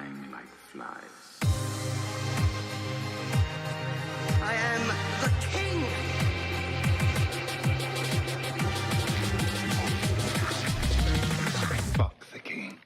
dying like flies. I am the king! Fuck the king.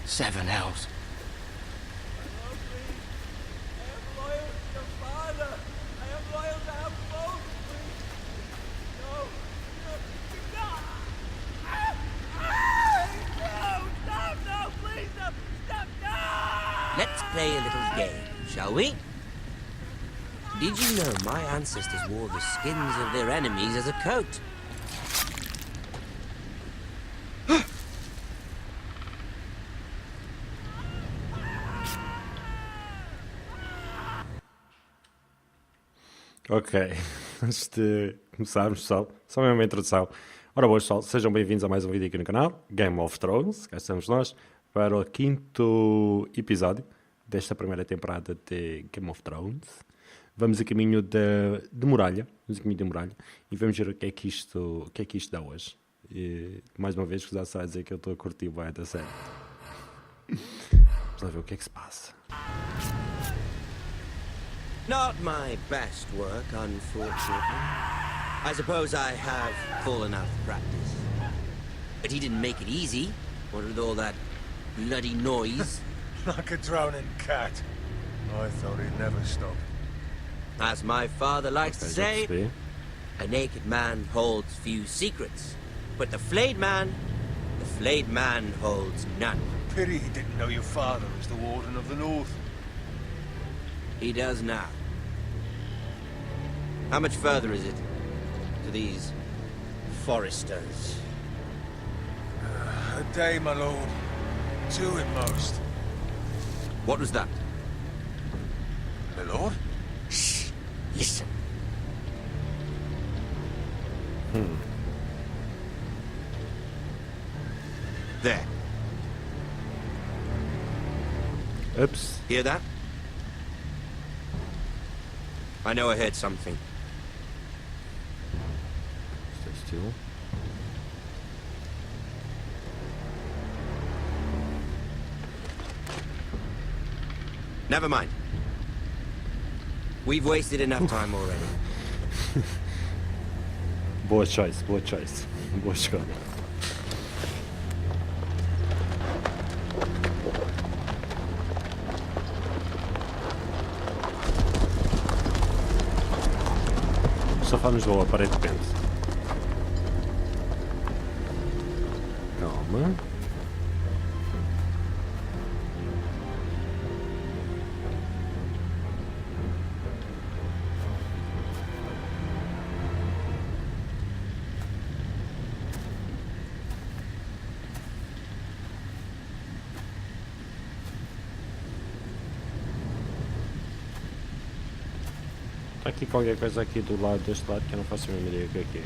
Seven hells. Let's play a little game, shall we? Did you know my ancestors wore the skins of their enemies as a coat? Ok, antes de começarmos, pessoal, só mesmo uma introdução. Ora, boas, pessoal, sejam bem-vindos a mais um vídeo aqui no canal, Game of Thrones. Cá estamos nós para o quinto episódio desta primeira temporada de Game of Thrones. Vamos a caminho de Muralha, e vamos ver o que é que isto dá hoje. E, mais uma vez, já a dizer que eu estou a curtir bem da série. Vamos lá ver o que é que se passa. Not my best work, unfortunately. I suppose I have fallen out of practice. But he didn't make it easy, what with all that bloody noise. Like a drowning cat. I thought he'd never stop. As my father likes to say, a naked man holds few secrets, but the flayed man holds none. Pity he didn't know your father was the Warden of the North. He does now. How much further is it to these foresters? A day, my lord. Two at most. What was that? My lord? Shh! Listen. There. Oops. Hear that? I know I heard something. Stay still. Never mind. We've wasted enough time already. Boa choice. Boa escolha. Só faz-nos boa, aparentemente. Calma. Está aqui qualquer coisa aqui do lado deste lado que eu não faço a mesma ideia que aqui é.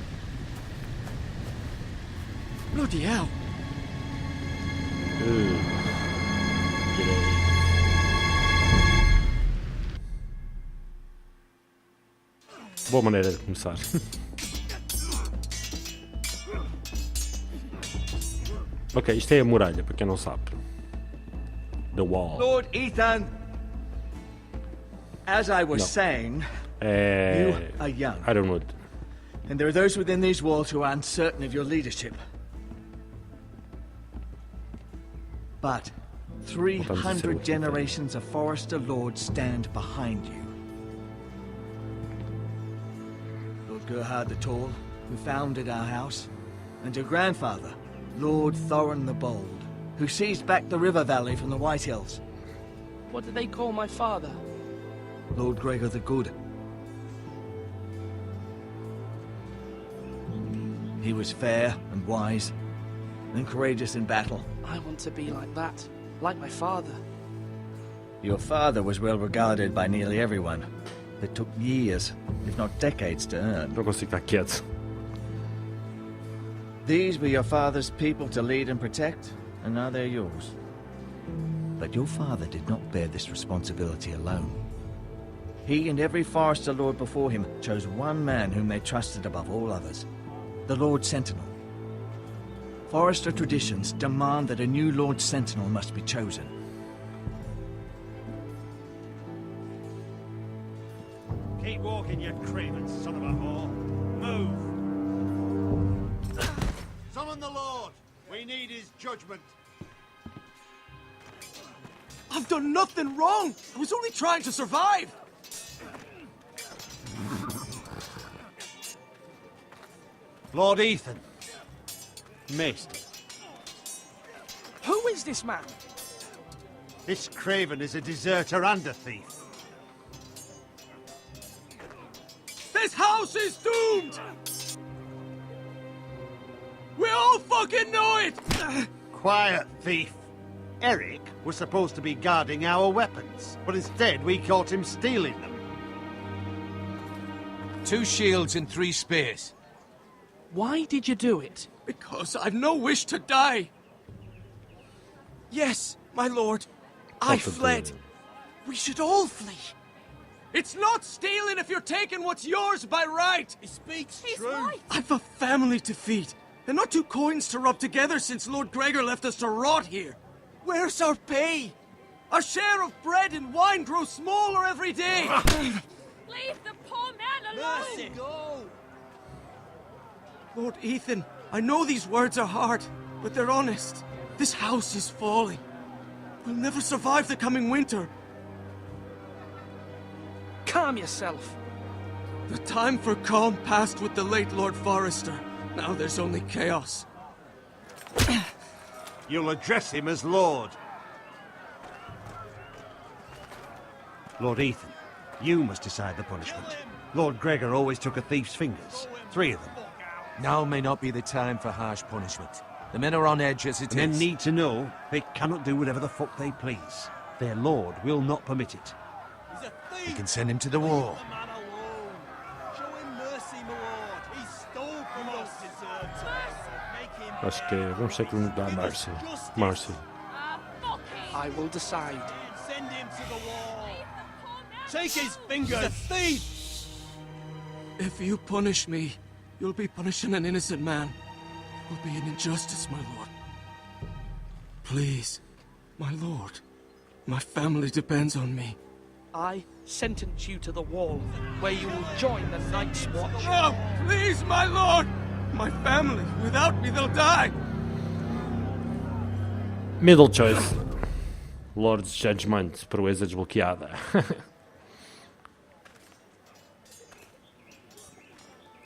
Bloody hell! Boa maneira de começar. Ok, isto é a muralha, para quem não sabe. The wall. Lord Ethan, as I was saying, you are young, Ironwood. and there are those within these walls who are uncertain of your leadership. But 300 generations of Forester Lords stand behind you. Lord Gerhard the Tall, who founded our house, and your grandfather, Lord Thorin the Bold, who seized back the river valley from the White Hills. What did they call my father? Lord Gregor the Good. He was fair and wise, and courageous in battle. I want to be like that, like my father. Your father was well regarded by nearly everyone. It took years, if not decades, to earn. Não consigo ficar quieto. These were your father's people to lead and protect, and now they're yours. But your father did not bear this responsibility alone. He and every Forester Lord before him chose one man whom they trusted above all others, the Lord Sentinel. Forester traditions demand that a new Lord Sentinel must be chosen. Keep walking, you craven son of a whore. Move! Summon the Lord! We need his judgment. I've done nothing wrong! I was only trying to survive! Lord Ethan. Maester. Who is this man? This craven is a deserter and a thief. This house is doomed! We all fucking know it! Quiet, thief. Eric was supposed to be guarding our weapons, but instead we caught him stealing them. 2 shields and 3 spears. Why did you do it? Because I've no wish to die. Yes, my lord. I fled. We should all flee. It's not stealing if you're taking what's yours by right. He speaks He's true. right. I've a family to feed, and not 2 coins to rub together since Lord Gregor left us to rot here. Where's our pay? Our share of bread and wine grows smaller every day. Leave the poor man alone. Go. Lord Ethan, I know these words are hard, but they're honest. This house is falling. We'll never survive the coming winter. Calm yourself. The time for calm passed with the late Lord Forester. Now there's only chaos. You'll address him as Lord. Lord Ethan, you must decide the punishment. Lord Gregor always took a thief's fingers. 3 of them. Now may not be the time for harsh punishment. The men are on edge as it Men is. need to know they cannot do whatever the fuck they please. Their lord will not permit it. We can send him to the war. Acho que vamos ter que mudar Mercy. Mercy. Fuck him. I will decide. Send him to the wall. Leave the poor man Take his alone. fingers. Thief! If you punish me, you'll be punishing an innocent man. It will be an injustice, my lord. Please, my lord. My family depends on me. I sentence you to the wall, where you will join the Night's Watch. Oh, please, my lord! My family, without me, they'll die! Middle choice. Lord's Judgment, proeza desbloqueada.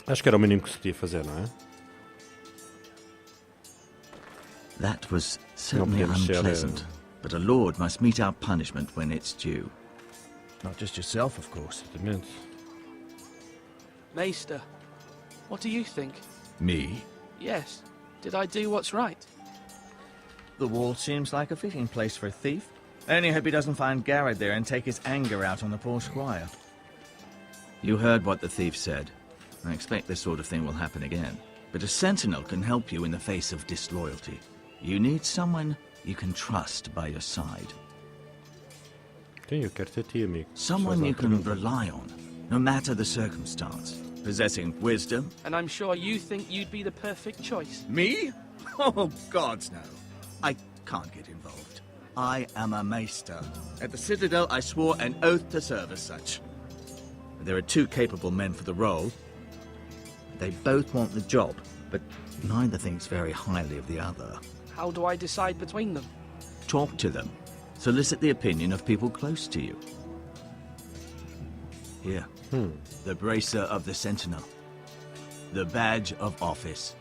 Acho que era o mínimo que se podia fazer, não é? That was certainly podemos ser, unpleasant, but a lord must meet our punishment when it's due. Not just yourself, of course. Exatamente. Maester, what do you think? Me? Yes. Did I do what's right? The wall seems like a fitting place for a thief. I only hope he doesn't find Garrett there and take his anger out on the poor squire. You heard what the thief said. I expect this sort of thing will happen again. But a sentinel can help you in the face of disloyalty. You need someone you can trust by your side. Sim, eu quero ter ti, amigo. Someone you can rely on, no matter the circumstance. Possessing wisdom. And I'm sure you think you'd be the perfect choice. Me? Oh, gods, no. I can't get involved. I am a maester. At the Citadel, I swore an oath to serve as such. There are 2 capable men for the role. They both want the job, but neither thinks very highly of the other. How do I decide between them? Talk to them. Solicit the opinion of people close to you. Here. The bracer of the Sentinel. The badge of office.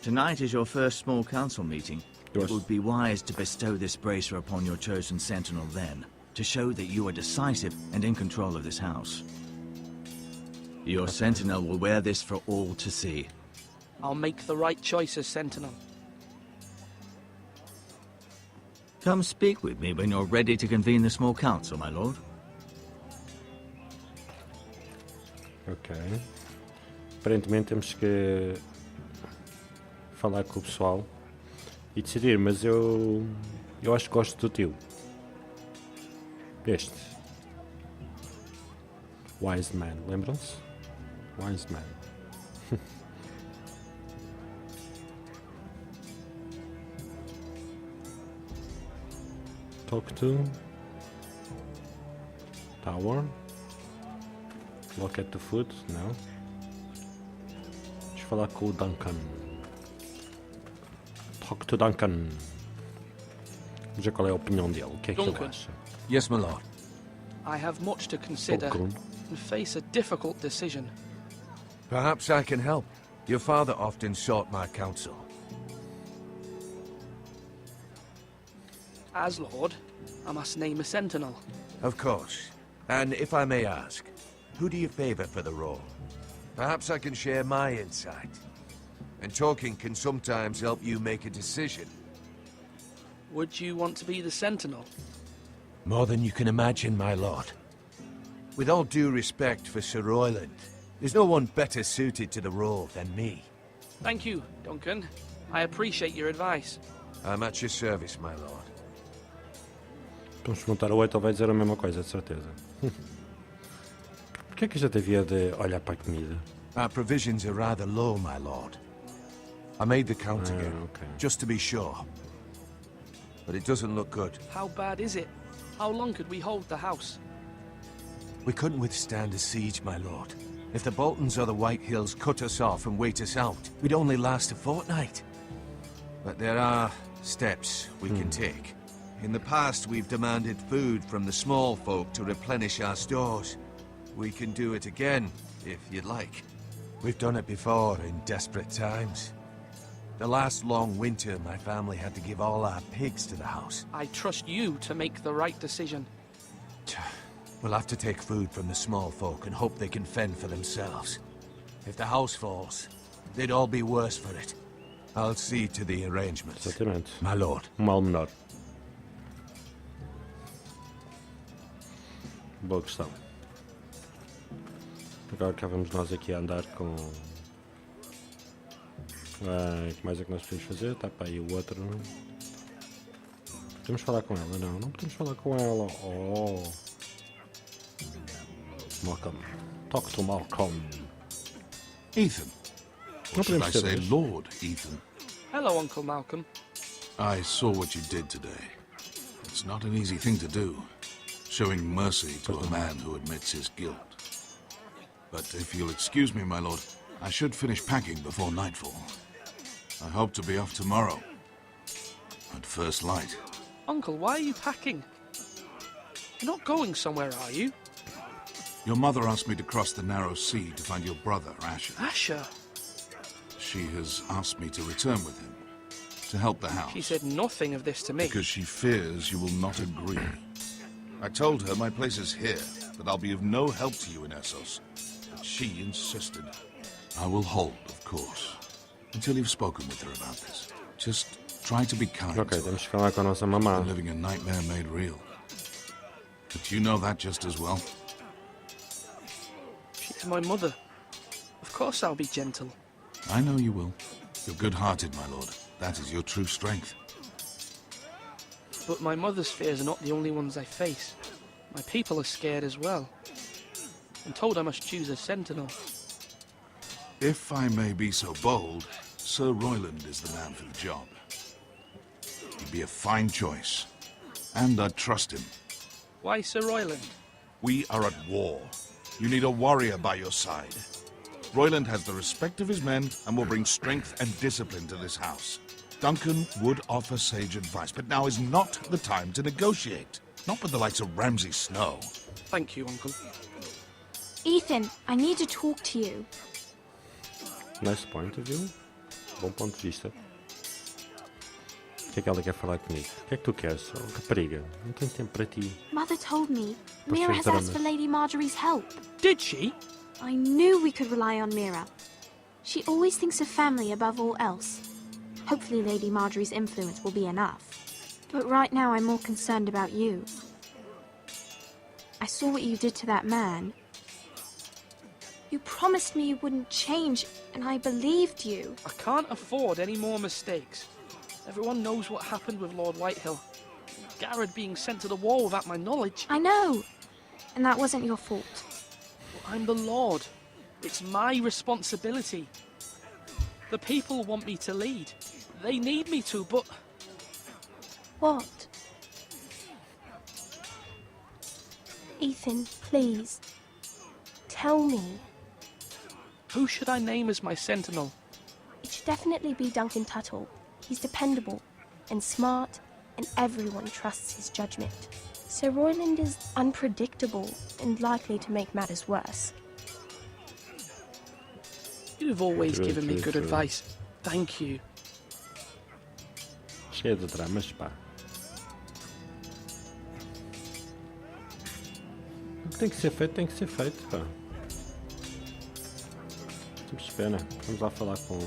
Tonight is your first small council meeting. Yes. It would be wise to bestow this bracer upon your chosen Sentinel then, to show that you are decisive and in control of this house. Your Sentinel will wear this for all to see. I'll make the right choice as Sentinel. Come speak with me when you're ready to convene the small council, my lord. Ok. Aparentemente temos que falar com o pessoal e decidir, mas eu acho que gosto do tio. Este. Wise Man, lembram-se? Wise Man. Talk to Tower. Look at the food, não. Deixa eu falar com o Duncan. Talk to Duncan. Vamos ver qual é a opinião dele. O que é que ele Duncan. acha? Yes, my lord. I have much to consider Duncan. and face a difficult decision. Perhaps I can help. Your father often sought my counsel. As Lord, I must name a sentinel. Of course. And if I may ask, who do you favor for the role? Perhaps I can share my insight. And talking can sometimes help you make a decision. Would you want to be the sentinel? More than you can imagine, my lord. With all due respect for Sir Royland, there's no one better suited to the role than me. Thank you, Duncan. I appreciate your advice. I'm at your service, my lord. Vamos perguntar ao 8, ele vai dizer a mesma coisa, de certeza. Porquê é que a gente havia de olhar para a comida? Our provisions are rather low, my lord. I made the count again, okay. just to be sure. But it doesn't look good. How bad is it? How long could we hold the house? We couldn't withstand a siege, my lord. If the Boltons or the White Hills cut us off and wait us out, we'd only last a fortnight. But there are steps we can take. In the past, we've demanded food from the small folk to replenish our stores. We can do it again, if you'd like. We've done it before in desperate times. The last long winter, my family had to give all our pigs to the house. I trust you to make the right decision. We'll have to take food from the small folk and hope they can fend for themselves. If the house falls, they'd all be worse for it. I'll see to the arrangements. Exatamente. My lord. Mal menor. Boa questão. Agora cá vamos nós aqui a andar com... O que mais é que nós podemos fazer? Está para aí o outro. Podemos falar com ela? Não, não podemos falar com ela. Oh. Malcolm. Talk to Malcolm. Ethan. Não Or should podemos I ter say dois. Lord Ethan? Hello, Uncle Malcolm. I saw what you did today. It's not an easy thing to do, showing mercy to a man who admits his guilt. But if you'll excuse me, my lord, I should finish packing before nightfall. I hope to be off tomorrow. At first light. Uncle, why are you packing? You're not going somewhere, are you? Your mother asked me to cross the narrow sea to find your brother, Asher. Asher? She has asked me to return with him, to help the house. She said nothing of this to me. Because she fears you will not agree. I told her my place is here, that I'll be of no help to you in Essos. But she insisted. I will hold, of course, until you've spoken with her about this. Just try to be kind Ok, to her. temos que falar com a nossa mamã. You're living a nightmare made real. But you know that just as well. She's my mother. Of course I'll be gentle. I know you will. You're good-hearted, my lord. That is your true strength. But my mother's fears are not the only ones I face. My people are scared as well. I'm told I must choose a sentinel. If I may be so bold, Sir Royland is the man for the job. He'd be a fine choice. And I'd trust him. Why Sir Royland? We are at war. You need a warrior by your side. Royland has the respect of his men and will bring strength and discipline to this house. Duncan would offer sage advice, but now is not the time to negotiate. Not with the likes of Ramsay Snow. Thank you, Uncle. Ethan, I need to talk to you. Nice point of view. Bom ponto de vista. O que é que ela quer falar comigo? O que é que tu queres? Oh, rapariga, não tenho tempo para ti. Mother told me What's Mira your has asked for dramas? Lady Marjorie's help. Did she? I knew we could rely on Mira. She always thinks of family above all else. Hopefully Lady Marjorie's influence will be enough. But right now I'm more concerned about you. I saw what you did to that man. You promised me you wouldn't change, and I believed you. I can't afford any more mistakes. Everyone knows what happened with Lord Whitehill. Garrett being sent to the war without my knowledge. I know. And that wasn't your fault. Well, I'm the Lord. It's my responsibility. The people want me to lead. They need me to, but... What? Ethan, please. Tell me. Who should I name as my sentinel? It should definitely be Duncan Tuttle. He's dependable and smart, and everyone trusts his judgment. Sir Royland is unpredictable and likely to make matters worse. You've always given me good advice. Thank you. Cheio de dramas, pá. O que tem que ser feito, pá. Temos pena. Vamos lá falar com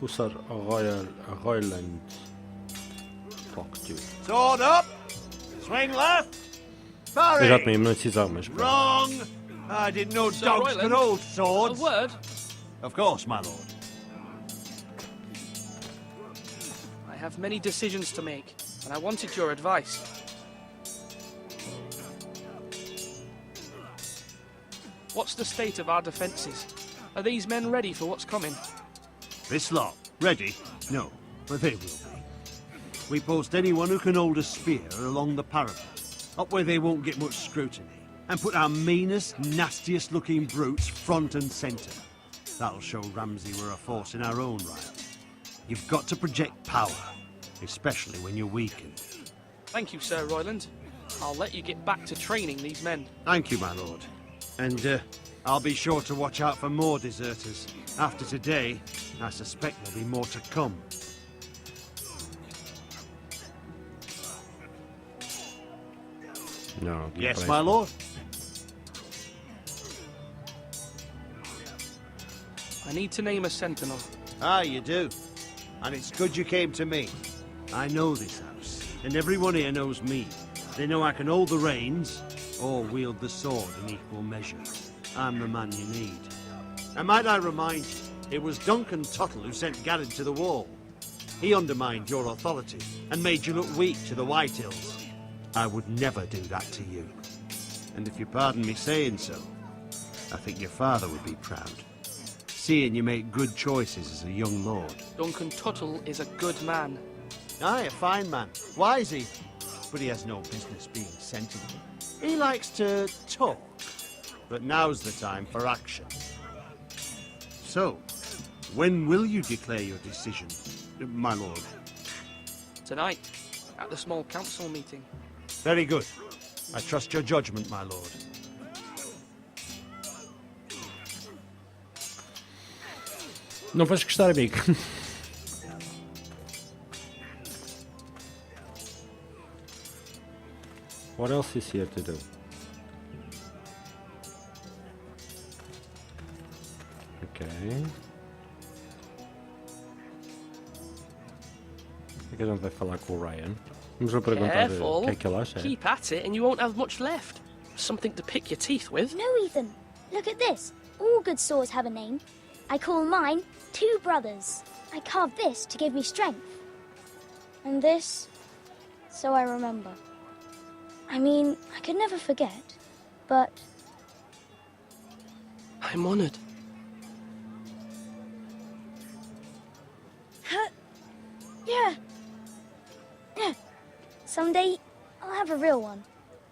o Sir Royland. Talk to you. Sword up! Swing left! Eu já Parry! tomei uma decisão, mas pá. Wrong! I didn't know Sir dogs Royland, could hold A swords. word? Of course, my lord. I have many decisions to make, and I wanted your advice. What's the state of our defences? Are these men ready for what's coming? This lot, ready? No, but they will be. We post anyone who can hold a spear along the parapet, up where they won't get much scrutiny, and put our meanest, nastiest looking brutes front and centre. That'll show Ramsay we're a force in our own right. You've got to project power, especially when you're weakened. Thank you, Sir Royland. I'll let you get back to training these men. Thank you, my lord. And I'll be sure to watch out for more deserters. After today, I suspect there'll be more to come. No, Yes, my lord. I need to name a sentinel. Ah, you do. And it's good you came to me. I know this house, and everyone here knows me. They know I can hold the reins, or wield the sword in equal measure. I'm the man you need. And might I remind you, it was Duncan Tuttle who sent Garrett to the wall. He undermined your authority, and made you look weak to the Whitehills. I would never do that to you. And if you pardon me saying so, I think your father would be proud. Seeing you make good choices as a young lord. Duncan Tuttle is a good man. Aye, a fine man. Wise he. But he has no business being sentinel. He likes to talk. But now's the time for action. So, when will you declare your decision, my lord? Tonight, at the small council meeting. Very good. I trust your judgment, my lord. Não vais gostar, amigo. What else is here to do? Ok. O que a gente vai falar com o Ryan? Vamos lá perguntar o que é que ele acha. Keep at it and you won't have much left. Something to pick your teeth with. No, Ethan. Look at this. All good swords have a name. I call mine Two Brothers. I carved this to give me strength. And this, so I remember. I mean, I could never forget, but... I'm honoured. Yeah. Someday, I'll have a real one.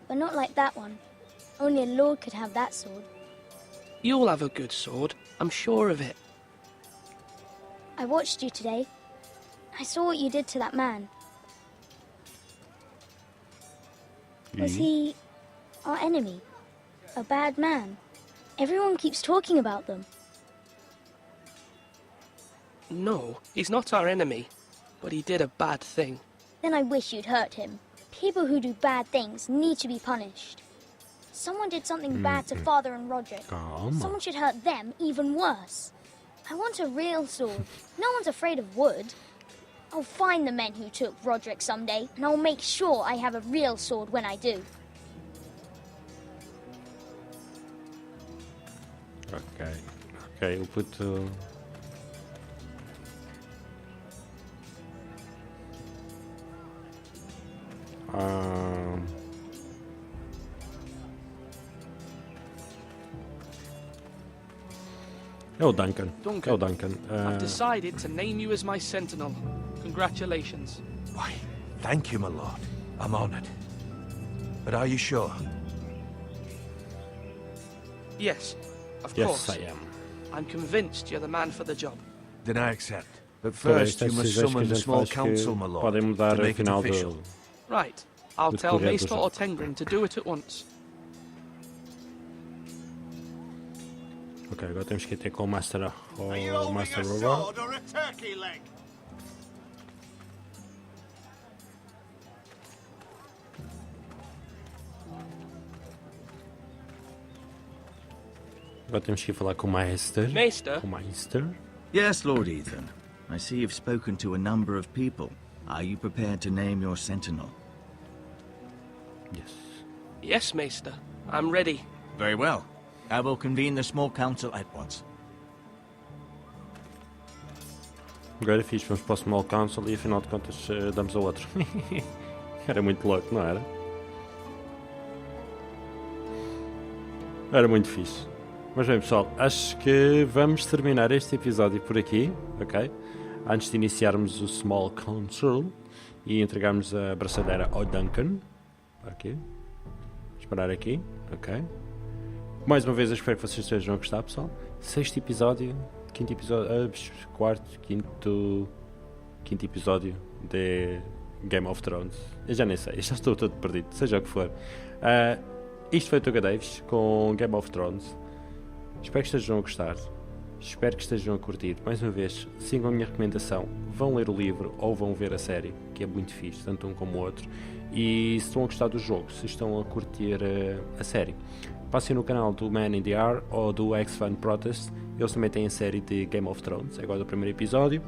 But not like that one. Only a lord could have that sword. You'll have a good sword. I'm sure of it. I watched you today. I saw what you did to that man. Was he our enemy? A bad man? Everyone keeps talking about them. No, he's not our enemy. But he did a bad thing. Then I wish you'd hurt him. People who do bad things need to be punished. Someone did something bad to Father and Roderick. Someone should hurt them even worse. I want a real sword. No one's afraid of wood. I'll find the men who took Roderick someday, and I'll make sure I have a real sword when I do. Ok, o puto... É o Duncan. Duncan. É o Duncan. I've decided to name you as my sentinel. Congratulations. Why, thank you, my lord. I'm honored. But are you sure? Yes, of Yes, course. I am. I'm convinced you're the man for the job. Then I accept. But Toda first, esta you must decisões que a summon the gente small faz council, que my lord, podem mudar to a make it final official. do... Right. I'll Do tell decorrer do Maester jogo. Ortengren to do it at once. Ok, agora temos que ir ter com o Master... o Master Robot. or a turkey leg? Agora temos que ir falar com o Maester. Maester? Com o Maester. Yes, Lord Ethan. I see you've spoken to a number of people. Are you prepared to name your sentinel? Yes. Yes, Maester. I'm ready. Very well. I will convene the small council at once. Agora fiz, vamos para o Small Council e afinal de contas damos ao outro. Era muito louco, não era? Era muito fixe. Mas bem pessoal, acho que vamos terminar este episódio por aqui, ok? Antes de iniciarmos o Small Council e entregarmos a braçadeira ao Duncan. Ok. Esperar aqui, ok? Mais uma vez eu espero que vocês estejam a gostar, pessoal. Sexto episódio, quinto episódio, quarto, quinto episódio de Game of Thrones. Eu já nem sei, já estou todo perdido, seja o que for. Isto foi o Tugadaves com Game of Thrones. Espero que estejam a gostar. Espero que estejam a curtir. Mais uma vez, sigam a minha recomendação. Vão ler o livro ou vão ver a série, que é muito fixe, tanto um como o outro. E se estão a gostar do jogo, se estão a curtir a série, passem no canal do Man in the R ou do X-Fan Protest. Eles também têm a série de Game of Thrones, agora do primeiro episódio.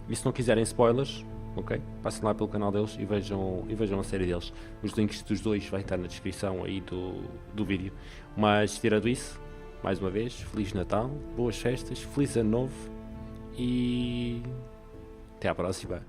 E se não quiserem spoilers, ok? Passem lá pelo canal deles e vejam a série deles. Os links dos dois vai estar na descrição aí do vídeo. Mas tirando isso, mais uma vez, Feliz Natal, boas festas, Feliz Ano Novo e até à próxima.